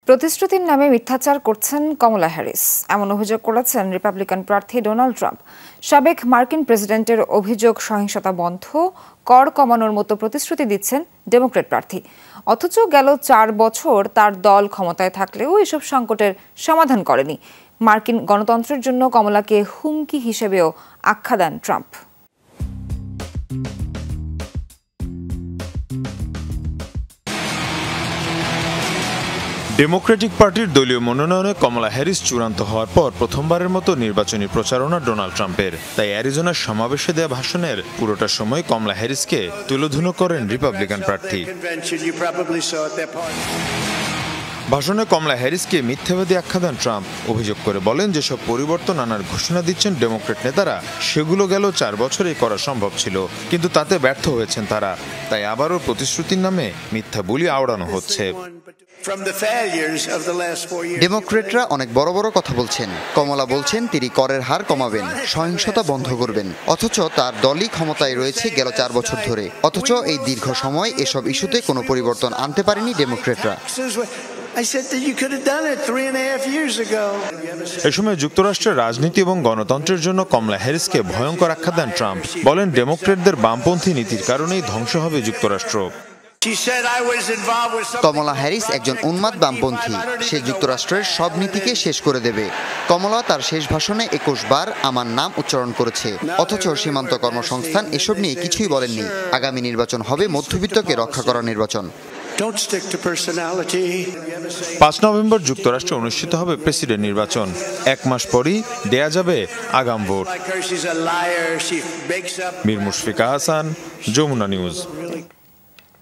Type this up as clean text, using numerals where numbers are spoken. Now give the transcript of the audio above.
প্রতিশ্রুতির নামে মিথ্যাচার করছেন কমলা হ্যারিস, এমন অভিযোগ করেছেন রিপাবলিকান প্রার্থী ডোনাল্ড ট্রাম্প। সাবেক মার্কিন প্রেসিডেন্টের অভিযোগ সহিংসতা বন্ধ, কর কমানোর মতো প্রতিশ্রুতি দিচ্ছেন ডেমোক্র্যাট প্রার্থী। অথচ গেল 4 বছর তার দল ক্ষমতায় থাকলেও এসব সংকটের সমাধান করেনি। মার্কিন গণতন্ত্রের জন্য কমলাকে হুমকি হিসেবেও আখ্যা দেন ট্রাম্প। ডেমোক্রেটিক পার্টির দলীয় মনোনয়নে কমলা হ্যারিস চূড়ান্ত হওয়ার পর প্রথমবারের মতো নির্বাচনী প্রচারণা ডোনাল্ড ট্রাম্পের। তাই অ্যারিজোনার সমাবেশে দেয়া ভাষণের পুরোটা সময় কমলা হ্যারিসকে তুলোধুনো করেন রিপাবলিকান প্রার্থী। ভাষণে কমলা হ্যারিসকে মিথ্যাবাদী আখ্যা দেন ট্রাম্প। অভিযোগ করে বলেন, যেসব পরিবর্তন আনার ঘোষণা দিচ্ছেন ডেমোক্রেট নেতারা, সেগুলো গেল 4 বছরেই করা সম্ভব ছিল, কিন্তু তাতে ব্যর্থ হয়েছেন তারা। তাই আবারও প্রতিশ্রুতির নামে মিথ্যা বলি আওড়ানো হচ্ছে। ডেমোক্রেটরা অনেক বড় বড় কথা বলছেন। কমলা বলছেন তিনি করের হার কমাবেন, সহিংসতা বন্ধ করবেন, অথচ তার দলই ক্ষমতায় রয়েছে গেল 4 বছর ধরে। অথচ এই দীর্ঘ সময় এসব ইস্যুতে কোনো পরিবর্তন আনতে পারেনি ডেমোক্রেটরা। এ সময় যুক্তরাষ্ট্রের রাজনীতি এবং গণতন্ত্রের জন্য কমলা হ্যারিসকে ভয়ঙ্কর আখ্যা দেন ট্রাম্প। বলেন, ডেমোক্রেটদের বামপন্থী নীতির কারণেই ধ্বংস হবে যুক্তরাষ্ট্র। কমলা হ্যারিস একজন উন্মাদ বামপন্থী, সে যুক্তরাষ্ট্রের সব নীতিকে শেষ করে দেবে। কমলা তার শেষ ভাষণে 21 বার আমার নাম উচ্চারণ করেছে, অথচ সীমান্ত কর্মসংস্থান এসব নিয়ে কিছুই বলেননি। আগামী নির্বাচন হবে মধ্যবিত্তকে রক্ষা করা নির্বাচন। 5 নভেম্বর যুক্তরাষ্ট্রে অনুষ্ঠিত হবে প্রেসিডেন্ট নির্বাচন। 1 মাস পরই দেয়া যাবে আগাম ভোট। মীর মুশফিকা হাসান, যমুনা নিউজ।